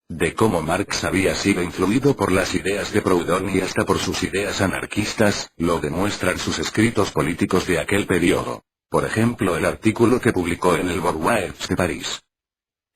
De cómo Marx había sido influido por las ideas de Proudhon y hasta por sus ideas anarquistas, lo demuestran sus escritos políticos de aquel periodo. Por ejemplo, el artículo que publicó en el Bourgeois de París.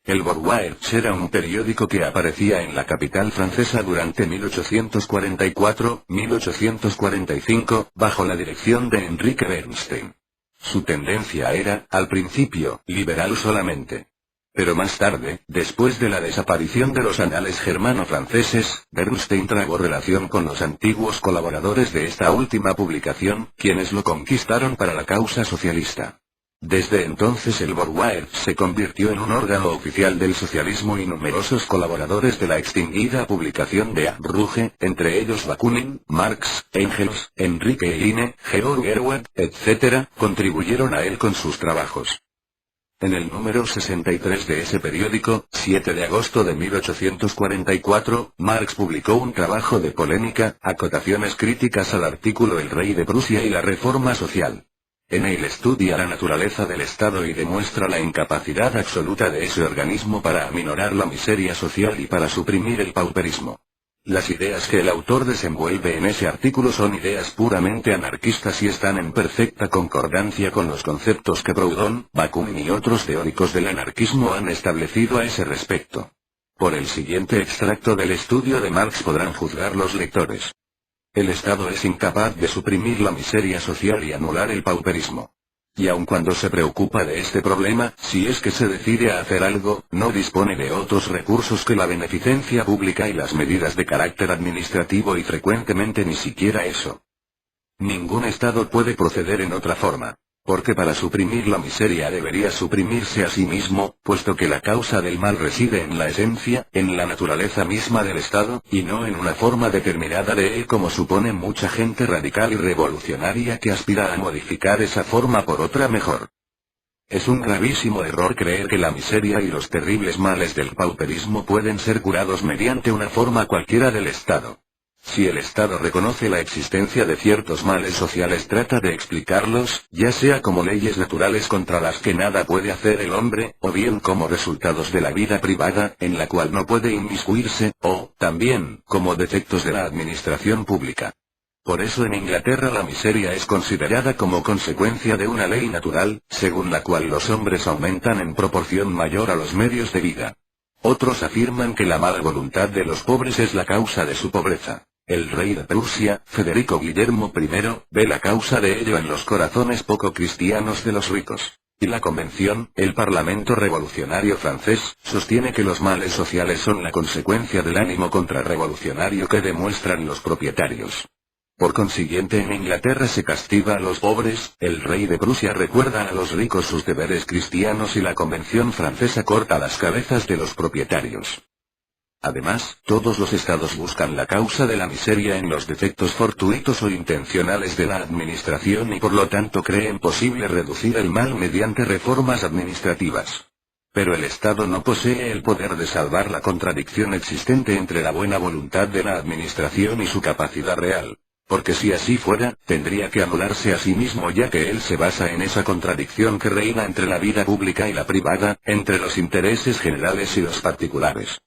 El Bourgeois era un periódico que aparecía en la capital francesa durante 1844-1845, bajo la dirección de Enrique Bernstein. Su tendencia era, al principio, liberal solamente. Pero más tarde, después de la desaparición de los anales germano-franceses, Bernstein trabó relación con los antiguos colaboradores de esta última publicación, quienes lo conquistaron para la causa socialista. Desde entonces el Bourgeois se convirtió en un órgano oficial del socialismo y numerosos colaboradores de la extinguida publicación de A. Ruge, entre ellos Bakunin, Marx, Engels, Enrique Heine, Georg Herweg, etc., contribuyeron a él con sus trabajos. En el número 63 de ese periódico, 7 de agosto de 1844, Marx publicó un trabajo de polémica, acotaciones críticas al artículo El rey de Prusia y la reforma social. En él estudia la naturaleza del Estado y demuestra la incapacidad absoluta de ese organismo para aminorar la miseria social y para suprimir el pauperismo. Las ideas que el autor desenvuelve en ese artículo son ideas puramente anarquistas y están en perfecta concordancia con los conceptos que Proudhon, Bakunin y otros teóricos del anarquismo han establecido a ese respecto. Por el siguiente extracto del estudio de Marx podrán juzgar los lectores. El Estado es incapaz de suprimir la miseria social y anular el pauperismo. Y aun cuando se preocupa de este problema, si es que se decide a hacer algo, no dispone de otros recursos que la beneficencia pública y las medidas de carácter administrativo y frecuentemente ni siquiera eso. Ningún Estado puede proceder en otra forma. Porque para suprimir la miseria debería suprimirse a sí mismo, puesto que la causa del mal reside en la esencia, en la naturaleza misma del Estado, y no en una forma determinada de él como supone mucha gente radical y revolucionaria que aspira a modificar esa forma por otra mejor. Es un gravísimo error creer que la miseria y los terribles males del pauperismo pueden ser curados mediante una forma cualquiera del Estado. Si el Estado reconoce la existencia de ciertos males sociales, trata de explicarlos, ya sea como leyes naturales contra las que nada puede hacer el hombre, o bien como resultados de la vida privada, en la cual no puede inmiscuirse, o, también, como defectos de la administración pública. Por eso en Inglaterra la miseria es considerada como consecuencia de una ley natural, según la cual los hombres aumentan en proporción mayor a los medios de vida. Otros afirman que la mala voluntad de los pobres es la causa de su pobreza. El rey de Prusia, Federico Guillermo I, ve la causa de ello en los corazones poco cristianos de los ricos. Y la Convención, el Parlamento revolucionario francés, sostiene que los males sociales son la consecuencia del ánimo contrarrevolucionario que demuestran los propietarios. Por consiguiente en Inglaterra se castiga a los pobres, el rey de Prusia recuerda a los ricos sus deberes cristianos y la Convención francesa corta las cabezas de los propietarios. Además, todos los estados buscan la causa de la miseria en los defectos fortuitos o intencionales de la administración y por lo tanto creen posible reducir el mal mediante reformas administrativas. Pero el Estado no posee el poder de salvar la contradicción existente entre la buena voluntad de la administración y su capacidad real. Porque si así fuera, tendría que anularse a sí mismo ya que él se basa en esa contradicción que reina entre la vida pública y la privada, entre los intereses generales y los particulares.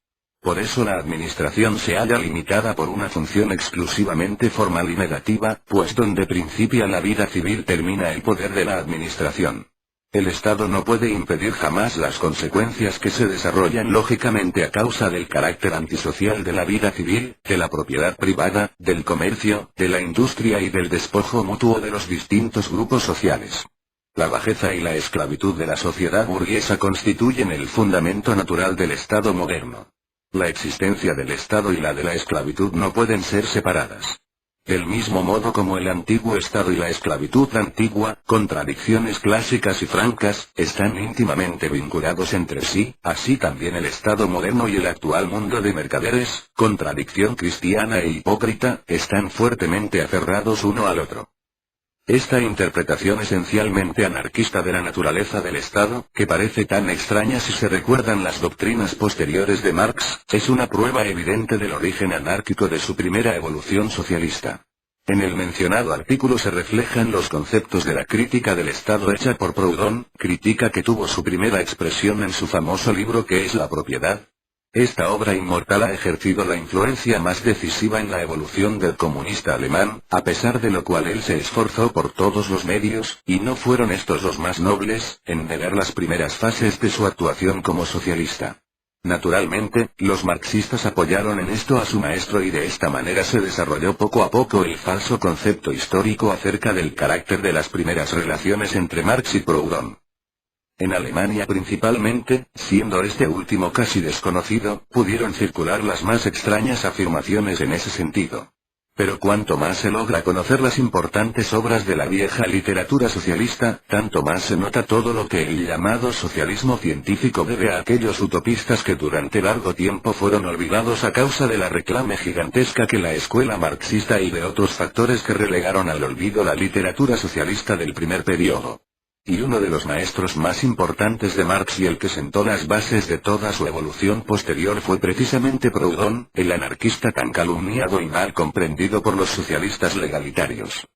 Por eso la administración se halla limitada por una función exclusivamente formal y negativa, pues donde principia la vida civil termina el poder de la administración. El Estado no puede impedir jamás las consecuencias que se desarrollan lógicamente a causa del carácter antisocial de la vida civil, de la propiedad privada, del comercio, de la industria y del despojo mutuo de los distintos grupos sociales. La bajeza y la esclavitud de la sociedad burguesa constituyen el fundamento natural del Estado moderno. La existencia del Estado y la de la esclavitud no pueden ser separadas. Del mismo modo como el antiguo Estado y la esclavitud antigua, contradicciones clásicas y francas, están íntimamente vinculados entre sí, así también el Estado moderno y el actual mundo de mercaderes, contradicción cristiana e hipócrita, están fuertemente aferrados uno al otro. Esta interpretación esencialmente anarquista de la naturaleza del Estado, que parece tan extraña si se recuerdan las doctrinas posteriores de Marx, es una prueba evidente del origen anárquico de su primera evolución socialista. En el mencionado artículo se reflejan los conceptos de la crítica del Estado hecha por Proudhon, crítica que tuvo su primera expresión en su famoso libro ¿Qué es la propiedad? Esta obra inmortal ha ejercido la influencia más decisiva en la evolución del comunista alemán, a pesar de lo cual él se esforzó por todos los medios, y no fueron estos los más nobles, en negar las primeras fases de su actuación como socialista. Naturalmente, los marxistas apoyaron en esto a su maestro y de esta manera se desarrolló poco a poco el falso concepto histórico acerca del carácter de las primeras relaciones entre Marx y Proudhon. En Alemania principalmente, siendo este último casi desconocido, pudieron circular las más extrañas afirmaciones en ese sentido. Pero cuanto más se logra conocer las importantes obras de la vieja literatura socialista, tanto más se nota todo lo que el llamado socialismo científico debe a aquellos utopistas que durante largo tiempo fueron olvidados a causa de la reclame gigantesca que la escuela marxista y de otros factores que relegaron al olvido la literatura socialista del primer periodo. Y uno de los maestros más importantes de Marx y el que sentó las bases de toda su evolución posterior fue precisamente Proudhon, el anarquista tan calumniado y mal comprendido por los socialistas legalitarios.